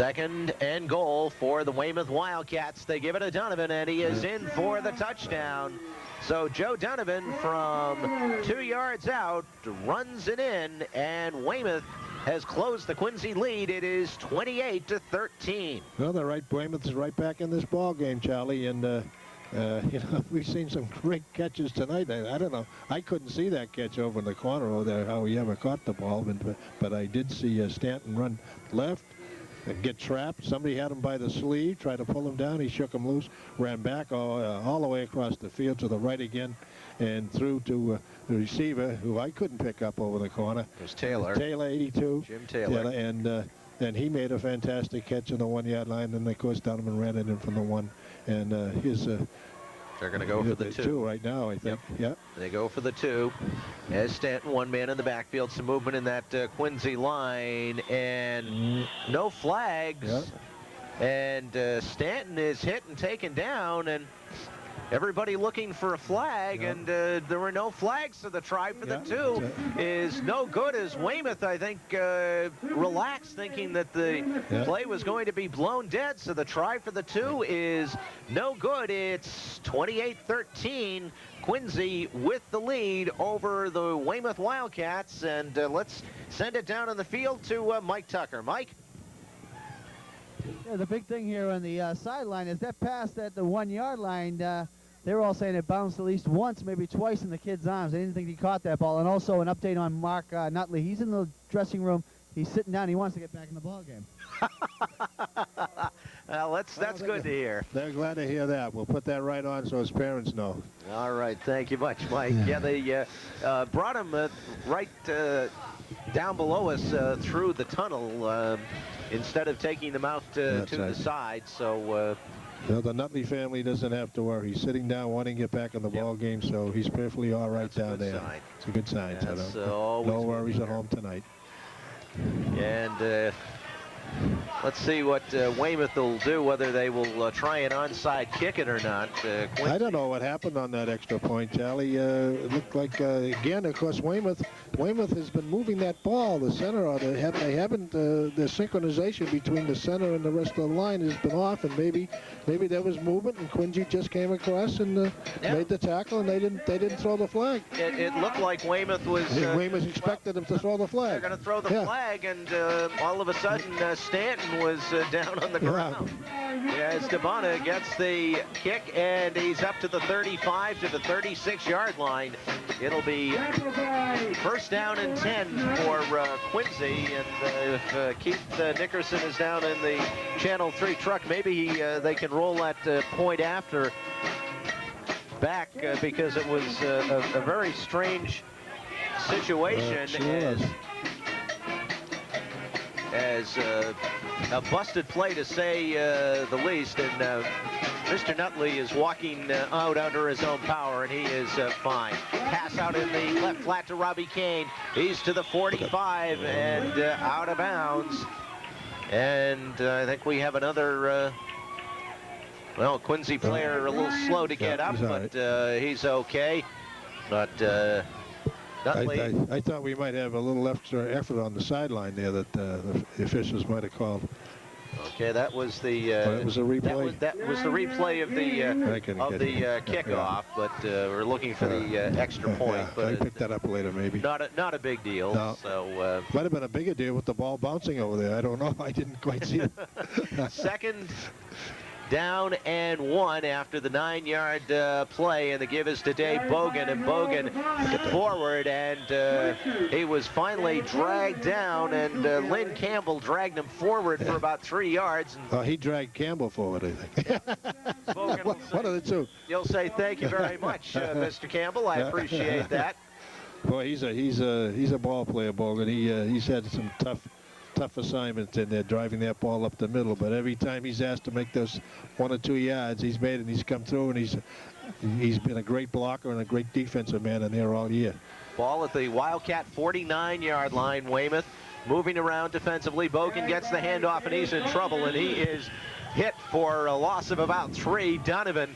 Second and goal for the Weymouth Wildcats. They give it to Donovan, and he is in for the touchdown. So Joe Donovan from 2 yards out runs it in, and Weymouth has closed the Quincy lead. It is 28-13. Well, they're right. Weymouth is right back in this ball game, Charlie, and you know, we've seen some great catches tonight. I don't know. I couldn't see that catch over in the corner over there, how he ever caught the ball, but I did see Stanton run left and get trapped. Somebody had him by the sleeve, tried to pull him down. He shook him loose, ran back all the way across the field to the right again, and threw to the receiver, who I couldn't pick up over the corner. It was Taylor. Taylor, 82. Jim Taylor. And he made a fantastic catch on the 1 yard line. And of course Donovan ran it in from the one. And they're going to go for the two right now, I think. Yep. They go for the two. As Stanton, one man in the backfield, some movement in that Quincy line, and no flags. Yep. And Stanton is hit and taken down, and everybody looking for a flag, and there were no flags, so the try for the two is no good, as Weymouth, I think, relaxed, thinking that the play was going to be blown dead, so the try for the two is no good. It's 28-13, Quincy with the lead over the Weymouth Wildcats, and let's send it down on the field to Mike Tucker. Mike? Yeah, the big thing here on the sideline is that pass at the 1 yard line. They were all saying it bounced at least once, maybe twice in the kid's arms. They didn't think he caught that ball. And also an update on Mark Nutley. He's in the dressing room. He's sitting down. He wants to get back in the ball game. Well, that's good to hear. They're glad to hear that. We'll put that right on so his parents know. All right, thank you much, Mike. Yeah, they brought him right down below us through the tunnel instead of taking them out to the side. So. The Nutley family doesn't have to worry. He's sitting down wanting to get back in the ball game, so he's perfectly all right down there. Sign. It's a good sign. So no worries at home tonight. And let's see what Weymouth will do, whether they will try an onside kick it or not. I don't know what happened on that extra point, Charlie. It looked like, again, of course, Weymouth has been moving that ball. The center, or they haven't, the synchronization between the center and the rest of the line has been off, and maybe there was movement, and Quincy just came across and made the tackle, and they didn't throw the flag. It looked like Weymouth was. Weymouth expected them to throw the flag. They're going to throw the flag, and all of a sudden Stanton was down on the ground. As Stabana gets the kick, and he's up to the 35 to the 36-yard line. It'll be first down and 10 for Quincy, and if Keith Nickerson is down in the Channel 3 truck, maybe they can roll that point after back because it was a very strange situation. As a busted play, to say the least, and Mr. Nutley is walking out under his own power, and he is fine. Pass out in the left flat to Robbie Kane. He's to the 45 and out of bounds. And I think we have another, well, Quincy player a little slow to get up, but he's okay. But I thought we might have a little extra effort on the sideline there that the officials might have called. Okay, that was the it was a replay. That was the replay of the kickoff, but we're looking for the extra point. But I picked that up later, maybe. Not a big deal. No. So might have been a bigger deal with the ball bouncing over there. I don't know. I didn't quite see it. Second down and 1 after the 9-yard play, and the give is to Dave Bogan, and Bogan forward, and he was finally dragged down, and Lynn Campbell dragged him forward for about 3 yards. And he dragged Campbell forward, I think. Bogan one of the two. You'll say thank you very much, Mr. Campbell. I appreciate that. Boy, he's a ball player, Bogan. He's had some tough assignments in there, driving that ball up the middle. But every time he's asked to make those 1 or 2 yards, he's made it. And he's come through, and he's been a great blocker and a great defensive man in there all year. Ball at the Wildcat 49-yard line. Weymouth moving around defensively. Bogan gets the handoff, and he's in trouble, and he is hit for a loss of about 3. Donovan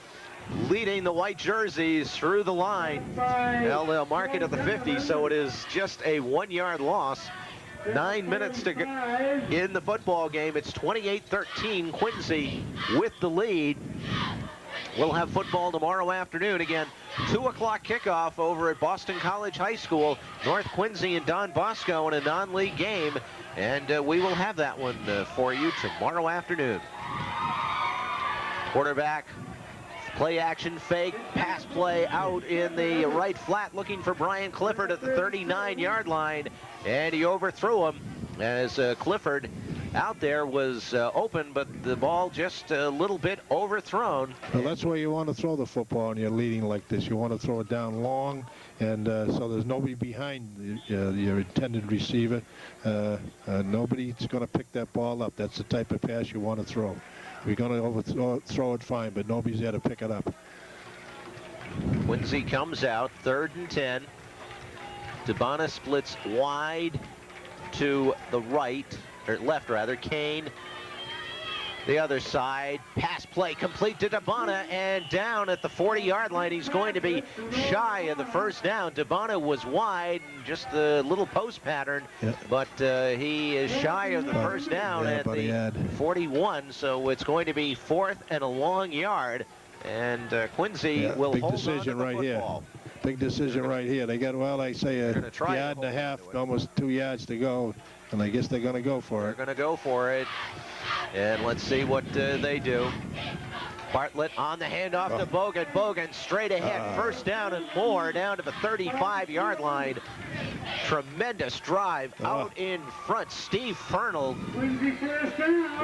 leading the white jerseys through the line. They'll mark it at the 50, so it is just a 1-yard loss. 9 minutes to go in the football game. It's 28-13, Quincy with the lead. We'll have football tomorrow afternoon. Again, 2 o'clock kickoff over at Boston College High School. North Quincy and Don Bosco in a non-league game. And we will have that one for you tomorrow afternoon. Quarterback, play action fake, pass play out in the right flat, looking for Brian Clifford at the 39-yard line. And he overthrew him as Clifford out there was open, but the ball just a little bit overthrown. Well, that's where you want to throw the football when you're leading like this. You want to throw it down long, and so there's nobody behind your intended receiver. Nobody's going to pick that ball up. That's the type of pass you want to throw. If you're going to overthrow it, fine, but nobody's there to pick it up. Quincy comes out, 3rd and 10. Debana splits wide to the right, or left rather. Kane, the other side. Pass play complete to Debana, and down at the 40-yard line. He's going to be shy of the first down. Debana was wide, just a little post pattern, but he is shy of the first down at the 41, so it's going to be 4th and a long yard, and Quincy will hold on to the football. Here. Big decision right here. They got, well, I say a yard and a half, almost 2 yards to go, and I guess they're going to go for it. They're going to go for it, and let's see what they do. Bartlett on the handoff to Bogan. Bogan straight ahead, first down and more, down to the 35-yard line. Tremendous drive out in front. Steve Fernald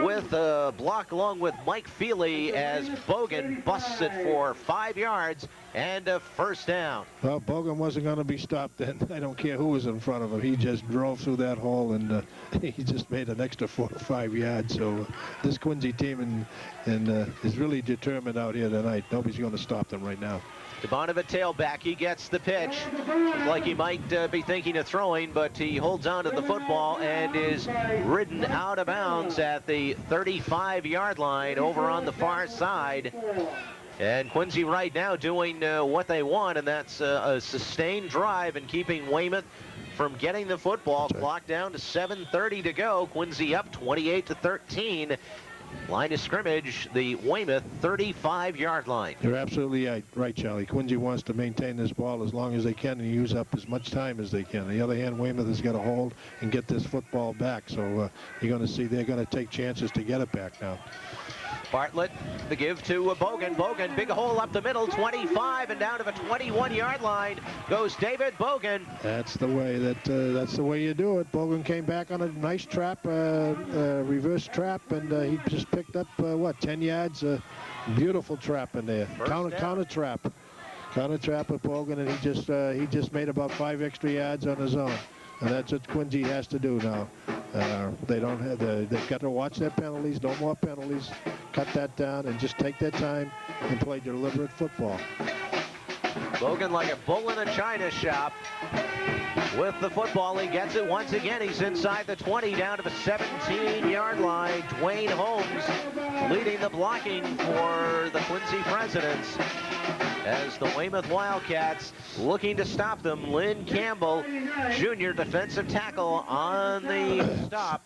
with a block along with Mike Feely as Bogan busts it for 5 yards and a first down. Well, Bogan wasn't going to be stopped then. I don't care who was in front of him. He just drove through that hole, and he just made an extra 4 or 5 yards. So this Quincy team is really determined out here tonight. Nobody's going to stop them right now. Debana tailback, he gets the pitch. Looks like he might be thinking of throwing, but he holds on to the football and is ridden out of bounds at the 35-yard line over on the far side. And Quincy right now doing what they want, and that's a sustained drive and keeping Weymouth from getting the football. Clock down to 7:30 to go. Quincy up 28-13. Line of scrimmage, the Weymouth 35-yard line. You're absolutely right, Charlie. Quincy wants to maintain this ball as long as they can and use up as much time as they can. On the other hand, Weymouth has got to hold and get this football back. So you're going to see they're going to take chances to get it back now. Bartlett, the give to Bogan. Bogan, big hole up the middle, 25, and down to the 21-yard line goes David Bogan. That's the way that's the way you do it. Bogan came back on a nice trap, reverse trap, and he just picked up 10 yards. Beautiful trap in there. Counter trap with Bogan, and he just made about 5 extra yards on his own. And that's what Quincy has to do now. They've got to watch their penalties. No more penalties. Cut that down and just take their time and play deliberate football. Bogan like a bull in a china shop with the football. He gets it once again. He's inside the 20, down to the 17-yard line. Dwayne Holmes leading the blocking for the Quincy Presidents as the Weymouth Wildcats looking to stop them. Lynn Campbell, junior defensive tackle, on the stop.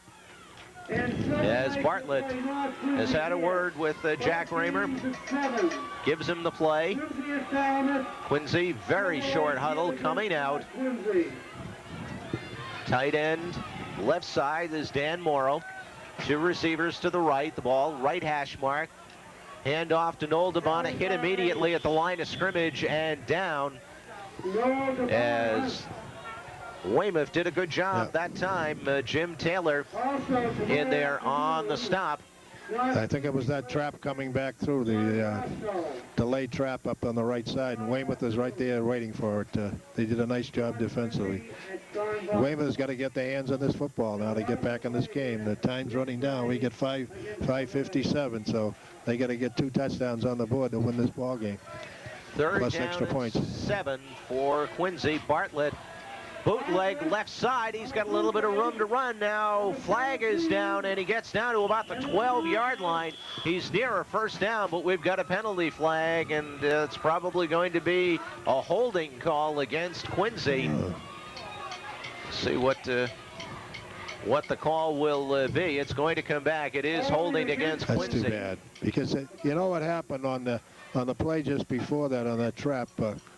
As Bartlett has had a word with Jack Raymer, gives him the play. Quincy, very short huddle coming out. Tight end, left side is Dan Morrow. 2 receivers to the right, the ball right hash mark. Hand off to Noel DeBona, hit immediately at the line of scrimmage and down, as Weymouth did a good job that time. Jim Taylor in there on the stop. I think it was that trap coming back through, the delayed trap up on the right side, and Weymouth is right there waiting for it. They did a nice job defensively. Weymouth has got to get their hands on this football now to get back in this game. The time's running down. We get 5:57, so they got to get 2 touchdowns on the board to win this ball game. Third plus down extra points. 7 for Quincy. Bartlett, bootleg left side. He's got a little bit of room to run now. Flag is down, and he gets down to about the 12-yard line. He's near a first down, but we've got a penalty flag, and it's probably going to be a holding call against Quincy. See what the call will be. It's going to come back. It is holding against Quincy. That's too bad, because you know what happened on the play just before that, on that trap.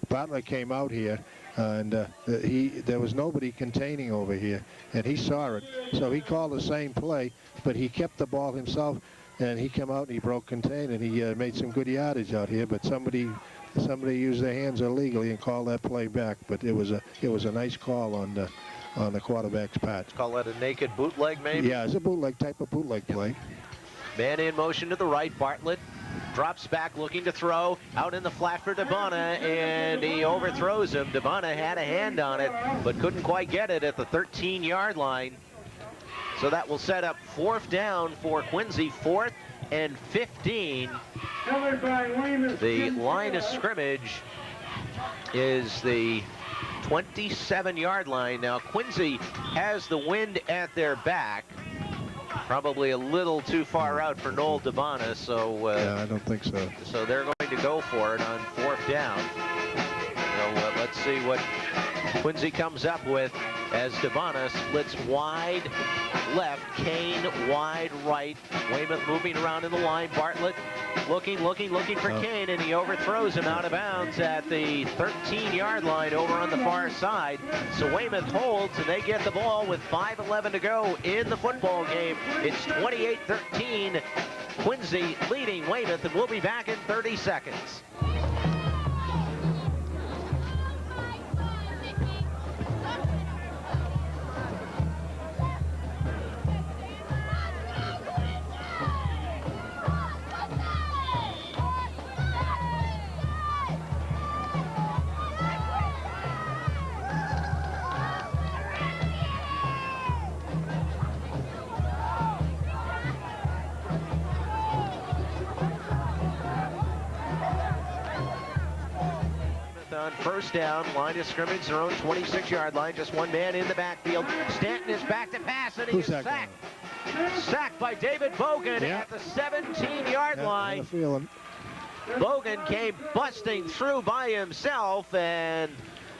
Bartlett came out here, and there was nobody containing over here, and he saw it, so he called the same play, but he kept the ball himself, and he came out and he broke contain, and he made some good yardage out here. But somebody used their hands illegally and called that play back. But it was a nice call on the quarterback's part. Call that a naked bootleg, maybe? Yeah, it's a bootleg type of bootleg play. Man in motion to the right. Bartlett drops back looking to throw. Out in the flat for DeBona, and he overthrows him. DeBona had a hand on it, but couldn't quite get it at the 13-yard line. So that will set up 4th down for Quincy, 4th and 15. The line of scrimmage is the 27-yard line. Now Quincy has the wind at their back. Probably a little too far out for Noel DeBona, so yeah, I don't think so. So they're going to go for it on 4th down. So let's see what Quincy comes up with as DeBona splits wide left, Kane wide right. Weymouth moving around in the line. Bartlett looking for Kane, and he overthrows him out of bounds at the 13-yard line over on the far side. So Weymouth holds, and they get the ball with 5:11 to go in the football game. It's 28-13. Quincy leading Weymouth, and we'll be back in 30 seconds. On 1st down, line of scrimmage, their own 26-yard line, just one man in the backfield. Stanton is back to pass, and he's sacked. Sacked by David Bogan at the 17-yard line. Bogan came busting through by himself, and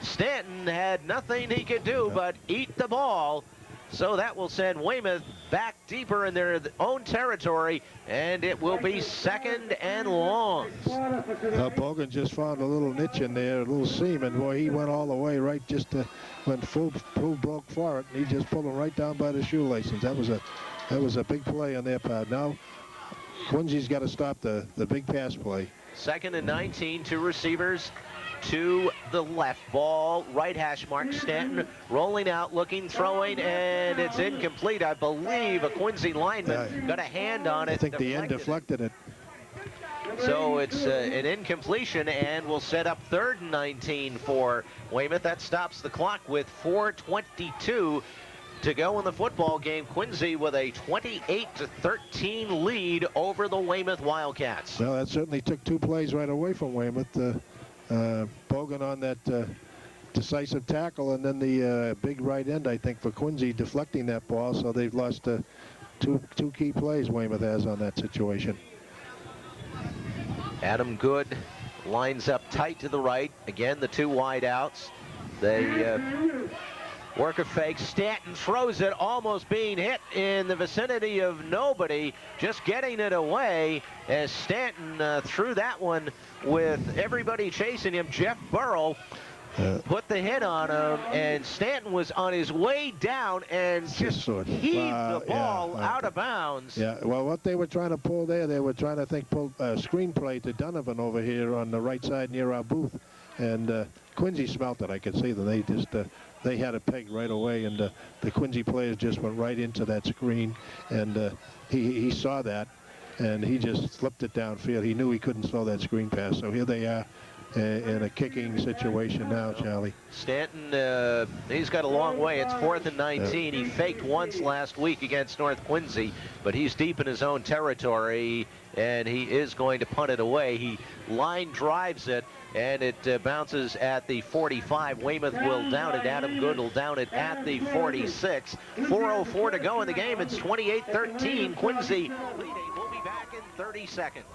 Stanton had nothing he could do but eat the ball. So that will send Weymouth back deeper in their own territory, and it will be 2nd and long. Bogan just found a little niche in there, a little seam, and boy, he went all the way right, just went full broke for it, and he just pulled him right down by the shoelaces. That was a big play on their part. Now Quincy's got to stop the big pass play. 2nd and 19, 2 receivers to the left. Ball right hash mark. Stanton rolling out, looking, throwing, and it's incomplete. I believe a Quincy lineman got a hand on it. I think the end deflected it. So it's an incompletion, and we'll set up 3rd and 19 for Weymouth. That stops the clock with 4:22 to go in the football game. Quincy with a 28-13 lead over the Weymouth Wildcats. Well, that certainly took 2 plays right away from Weymouth. Bogan on that decisive tackle, and then the big right end, I think, for Quincy deflecting that ball. So they've lost two key plays Weymouth has on that situation. Adam Good lines up tight to the right. Again, the 2 wide outs. They work a fake. Stanton throws it, almost being hit in the vicinity of nobody, just getting it away as Stanton threw that one with everybody chasing him. Jeff Burrow put the hit on him, and Stanton was on his way down and just heaved the ball out of bounds. Yeah, well, what they were trying to pull there, they were trying to pull a screen play to Donovan over here on the right side near our booth. And Quincy smelt it. I could see that they just they had it pegged right away, and the Quincy players just went right into that screen, and he saw that, and he just flipped it downfield. He knew he couldn't throw that screen pass, so here they are in a kicking situation now, Charlie. Stanton, he's got a long way. It's 4th and 19. He faked once last week against North Quincy, but he's deep in his own territory, and he is going to punt it away. He line drives it, and it bounces at the 45. Weymouth will down it. Adam Good will down it at the 46. 4:04 to go in the game. It's 28-13. Quincy leading. We'll be back in 30 seconds.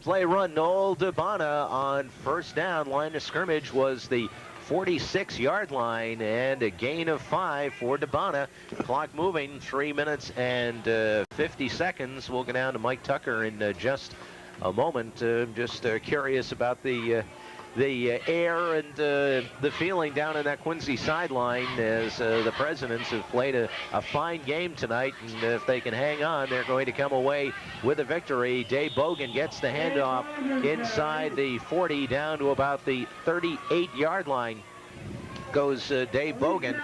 One-play run, Noel DeBona on first down. Line of scrimmage was the 46-yard line, and a gain of 5 for DeBona. Clock moving, 3 minutes and 50 seconds. We'll go down to Mike Tucker in just a moment. Just curious about the air and the feeling down in that Quincy sideline, as the Presidents have played a fine game tonight, and if they can hang on, they're going to come away with a victory. Dave Bogan gets the handoff inside the 40 down to about the 38-yard line. Goes Dave Bogan,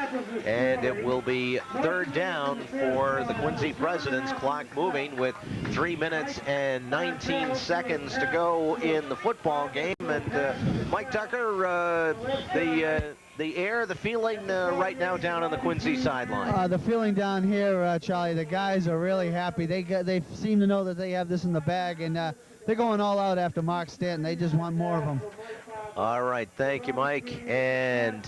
and it will be 3rd down for the Quincy Presidents. Clock moving with 3 minutes and 19 seconds to go in the football game. And Mike Tucker, the air, the feeling right now down on the Quincy sideline. The feeling down here, Charlie, the guys are really happy. They seem to know that they have this in the bag, and they're going all out after Mark Stanton. They just want more of them. All right, thank you, Mike. And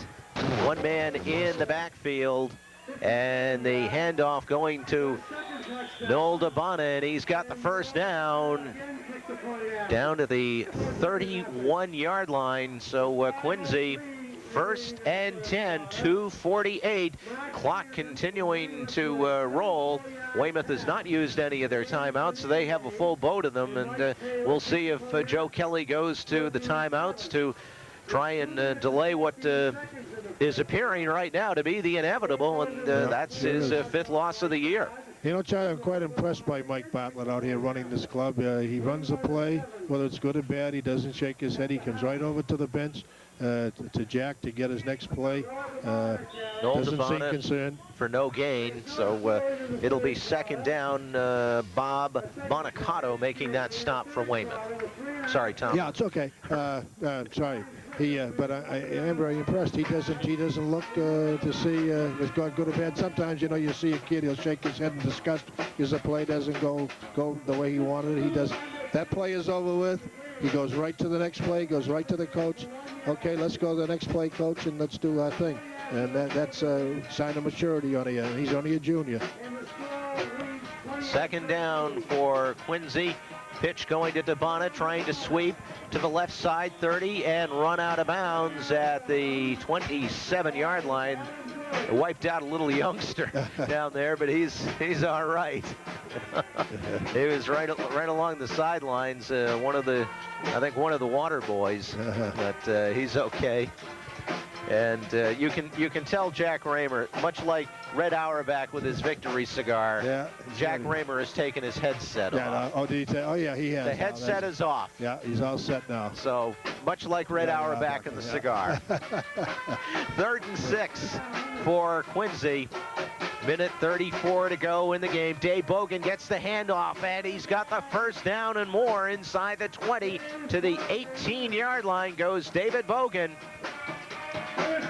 one man in the backfield, and the handoff going to Noel DeBona, and he's got the first down to the 31-yard line. So Quincy, 1st and 10, 2:48. Clock continuing to roll. Weymouth has not used any of their timeouts, so they have a full boat of them, and we'll see if Joe Kelly goes to the timeouts to try and delay what is appearing right now to be the inevitable, and that's his 5th loss of the year. You know, Charlie, I'm quite impressed by Mike Bartlett out here running this club. He runs the play, whether it's good or bad. He doesn't shake his head. He comes right over to the bench to Jack to get his next play. Doesn't seem concerned. For no gain, so it'll be 2nd down. Bob Bonicato making that stop from Weymouth. Sorry, Tom. Yeah, it's okay. Sorry. But I am very impressed. He doesn't look to see if it's gone good or bad. Sometimes, you know, you see a kid, he'll shake his head in disgust because the play doesn't go the way he wanted it. He does. That play is over with. He goes right to the next play, goes right to the coach. Okay, let's go to the next play, coach, and let's do our thing. And that's a sign of maturity on him. He's only a junior. 2nd down for Quincy. Pitch going to DeBona, trying to sweep to the left side, 30, and run out of bounds at the 27-yard line. Wiped out a little youngster down there, but he's all right. He was right along the sidelines. I think one of the water boys, but he's okay. And you can tell Jack Raymer, much like Red Auerbach with his victory cigar, Jack Raymer has taken his headset off. Did he say? Oh, yeah, he has. The headset is off. Yeah, he's all set now. So, much like Red Auerbach and the cigar. 3rd and 6 for Quincy. Minute 34 to go in the game. Dave Bogan gets the handoff, and he's got the first down and more inside the 20 to the 18-yard line goes David Bogan.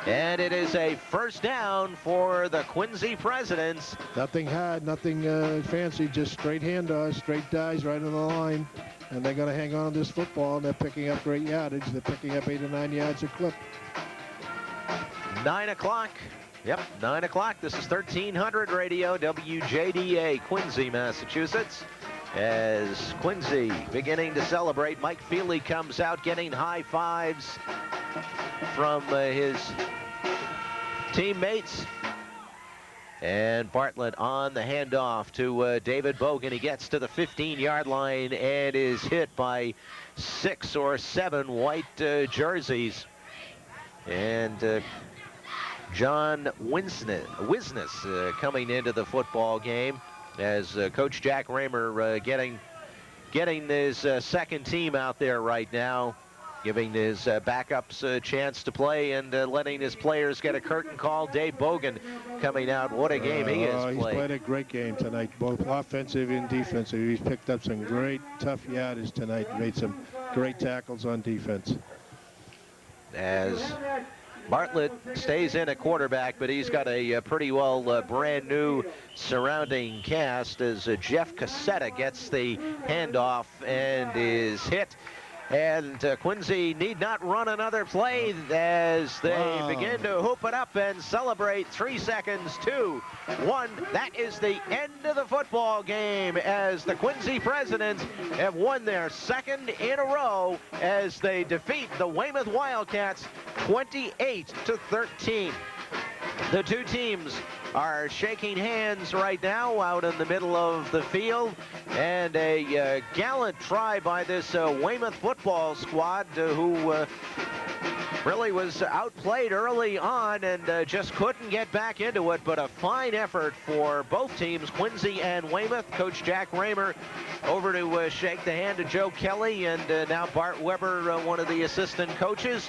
And it is a first down for the Quincy Presidents. Nothing hard, nothing fancy, just straight handoffs, straight dives right on the line. And they're going to hang on to this football, and they're picking up great yardage. They're picking up 8 or 9 yards a clip. 9 o'clock. Yep, 9 o'clock. This is 1300 Radio, WJDA, Quincy, Massachusetts. As Quincy beginning to celebrate, Mike Feely comes out getting high fives from his teammates. And Bartlett on the handoff to David Bogan. He gets to the 15-yard line and is hit by 6 or 7 white jerseys. And John Wisnes coming into the football game as Coach Jack Raymer getting his second team out there right now, giving his backups a chance to play and letting his players get a curtain call. Dave Bogan coming out. What a game he has played. He's played a great game tonight, both offensive and defensive. He's picked up some great, tough yardage tonight, made some great tackles on defense. As Bartlett stays in at quarterback, but he's got a pretty well brand new surrounding cast as Jeff Cassetta gets the handoff and is hit. And Quincy need not run another play as they begin to hoop it up and celebrate. 3 seconds, 2, 1. That is the end of the football game as the Quincy Presidents have won their second in a row as they defeat the Weymouth Wildcats 28-13. The two teams are shaking hands right now out in the middle of the field, and a gallant try by this Weymouth football squad who really was outplayed early on and just couldn't get back into it, but a fine effort for both teams, Quincy and Weymouth. Coach Jack Raymer over to shake the hand of Joe Kelly, and now Bart Weber, one of the assistant coaches.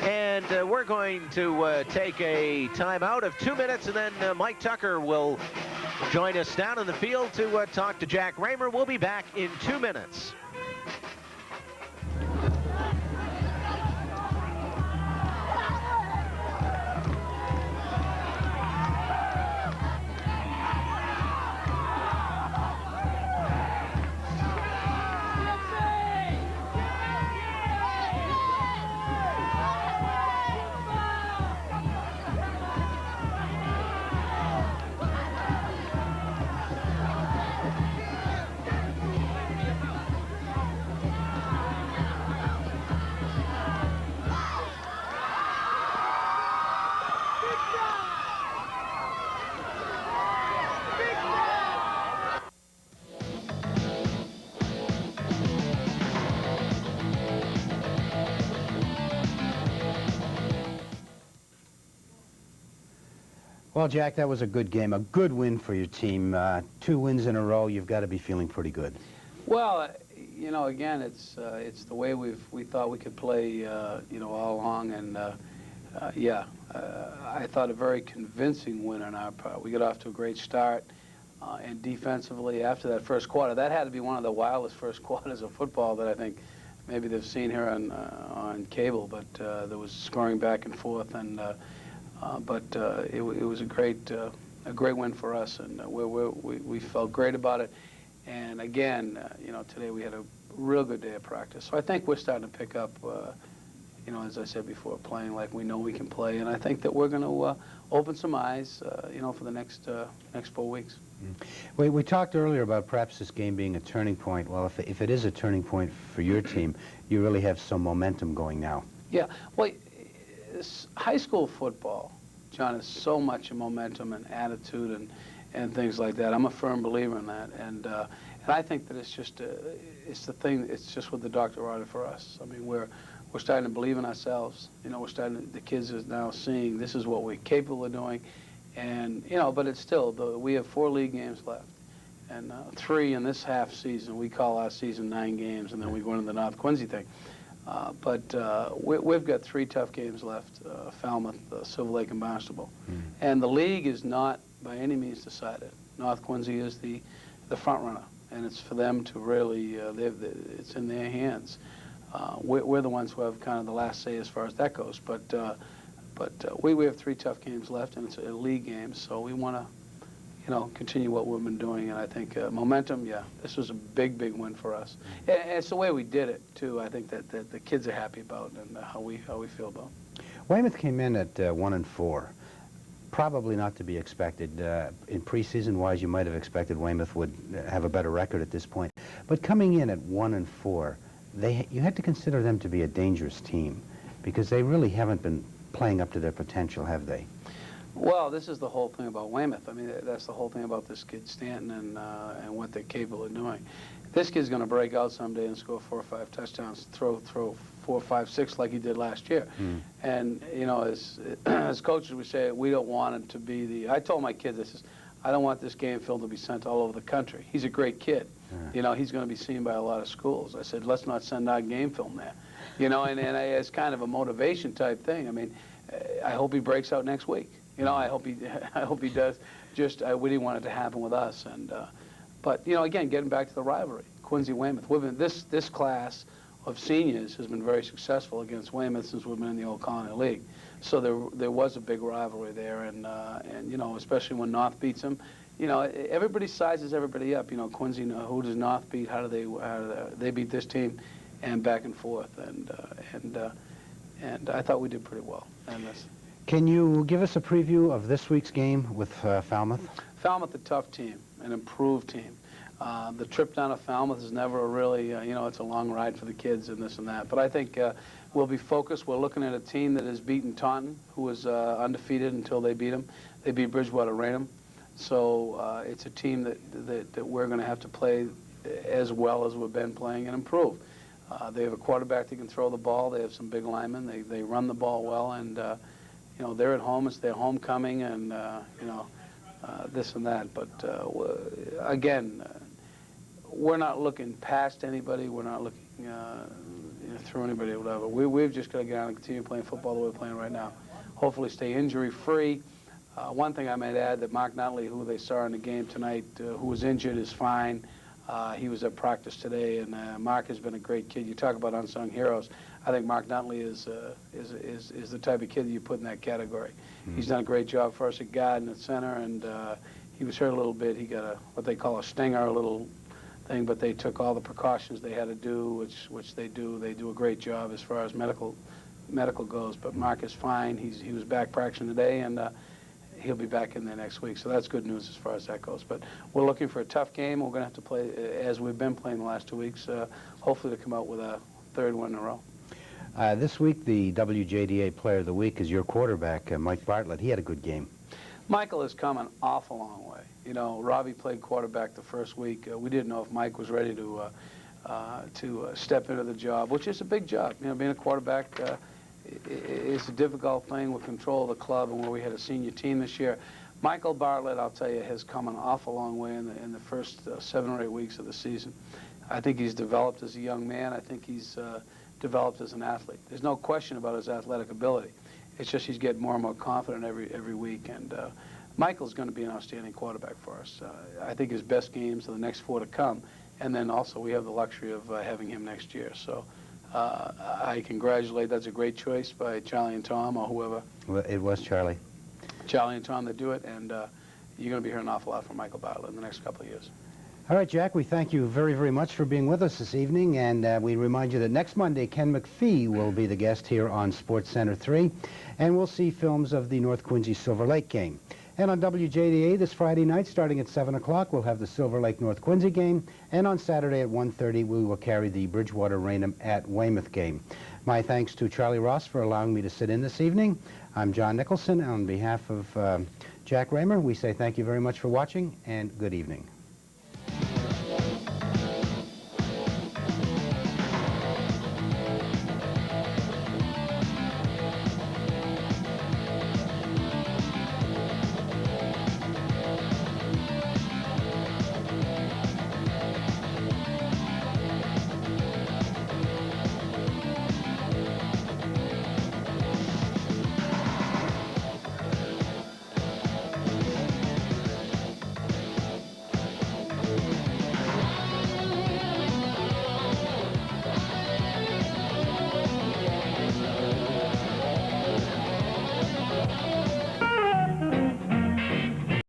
And we're going to take a timeout of 2 minutes, and then Mike Tucker will join us down in the field to talk to Jack Raymer. We'll be back in 2 minutes. Well, Jack, that was a good game, a good win for your team. 2 wins in a row. You've got to be feeling pretty good. Well, you know, again, it's the way we thought we could play, you know, all along, and yeah, I thought a very convincing win on our part. We got off to a great start, and defensively after that first quarter, that had to be one of the wildest first quarters of football that I think maybe they've seen here on cable. But there was scoring back and forth, and but it was a great win for us, and we felt great about it. And again, you know, today we had a real good day of practice. So I think we're starting to pick up, you know, as I said before, playing like we know we can play. And I think that we're going to open some eyes, you know, for the next 4 weeks. We talked earlier about perhaps this game being a turning point. Well, if it is a turning point for your team, you really have some momentum going now. Yeah. Well, high school football, John, is so much momentum and attitude and things like that. I'm a firm believer in that, and I think that it's just it's the thing. It's just what the doctor ordered for us. I mean, we're starting to believe in ourselves. You know, the kids are now seeing this is what we're capable of doing, and you know, but it's still we have 4 league games left, and 3 in this half season. We call our season 9 games, and then we go into the North Quincy thing. But we've got 3 tough games left, Falmouth, Silver Lake, and Barnstable. And the league is not by any means decided. North Quincy is the front runner, and it's for them to really, it's in their hands. We're the ones who have kind of the last say as far as that goes. But But we have 3 tough games left, and it's a league game, so we want to, continue what we've been doing. And I think momentum, yeah, this was a big, big win for us. And it's the way we did it, too. I think that the kids are happy about and how we feel about it. Weymouth came in at 1-4. Probably not to be expected. In preseason-wise, you might have expected Weymouth would have a better record at this point. But coming in at 1-4, you had to consider them to be a dangerous team because they really haven't been playing up to their potential, have they? Well, this is the whole thing about Weymouth. I mean, that's the whole thing about this kid Stanton and what they're capable of doing. This kid's going to break out someday and score 4 or 5 touchdowns, throw 4, 5, 6 like he did last year. And as coaches, we say we don't want it to be the. I told my kids this: I don't want this game film to be sent all over the country. He's a great kid. He's going to be seen by a lot of schools. I said, let's not send our game film there. And it's kind of a motivation type thing. I mean, I hope he breaks out next week. I hope he does. Just we didn't want it to happen with us. But again, getting back to the rivalry, Quincy Weymouth. This class of seniors has been very successful against Weymouth since we've been in the Old Colony League. So there was a big rivalry there, and especially when North beats them. Everybody sizes everybody up. Quincy, who does North beat? How do they beat this team? And back and forth. And I thought we did pretty well. Can you give us a preview of this week's game with Falmouth? Falmouth, a tough team, an improved team. The trip down to Falmouth is never a really, it's a long ride for the kids and this and that. But I think we'll be focused. We're looking at a team that has beaten Taunton, who was undefeated until they beat them. They beat Bridgewater Raynham. So it's a team that we're going to have to play as well as we've been playing and improve. They have a quarterback that can throw the ball. They have some big linemen. They run the ball well, and they're at home. It's their homecoming, and this and that. But again, we're not looking past anybody. We're not looking through anybody or whatever. We've just got to get out and continue playing football the way we're playing right now. Hopefully, stay injury-free. One thing I might add, that Mark Nutley, who they saw in the game tonight, who was injured, is fine. He was at practice today, and Mark has been a great kid. You talk about unsung heroes. I think Mark Nutley is the type of kid that you put in that category. He's done a great job for us at guard and at center, and he was hurt a little bit. He got what they call a stinger, a little thing, but they took all the precautions they had to do, which they do. They do a great job as far as medical goes. But Mark is fine. He was back practicing today, and he'll be back in there next week. So that's good news as far as that goes. But we're looking for a tough game. We're going to have to play as we've been playing the last 2 weeks, hopefully to come out with a 3rd one in a row. This week, the WJDA Player of the Week is your quarterback, Mike Bartlett. He had a good game. Michael has come an awful long way. Robbie played quarterback the first week. We didn't know if Mike was ready to step into the job, which is a big job. Being a quarterback is a difficult thing with control of the club, and where we had a senior team this year. Michael Bartlett, I'll tell you, has come an awful long way in the first 7 or 8 weeks of the season. I think he's developed as a young man. I think he's developed as an athlete. There's no question about his athletic ability. It's just he's getting more and more confident every week, and Michael's going to be an outstanding quarterback for us. I think his best games are the next 4 to come, and then also we have the luxury of having him next year. So I congratulate. That's a great choice by Charlie and Tom or whoever. Well, it was Charlie. Charlie and Tom that do it, and you're going to be hearing an awful lot from Michael Bartlett in the next couple of years. All right, Jack, we thank you very, very much for being with us this evening, and we remind you that next Monday, Ken McPhee will be the guest here on Sports Center 3, and we'll see films of the North Quincy Silver Lake game. And on WJDA this Friday night, starting at 7 o'clock, we'll have the Silver Lake North Quincy game, and on Saturday at 1:30, we will carry the Bridgewater Raynham at Weymouth game. My thanks to Charlie Ross for allowing me to sit in this evening. I'm John Nicholson. On behalf of Jack Raymer, we say thank you very much for watching, and good evening.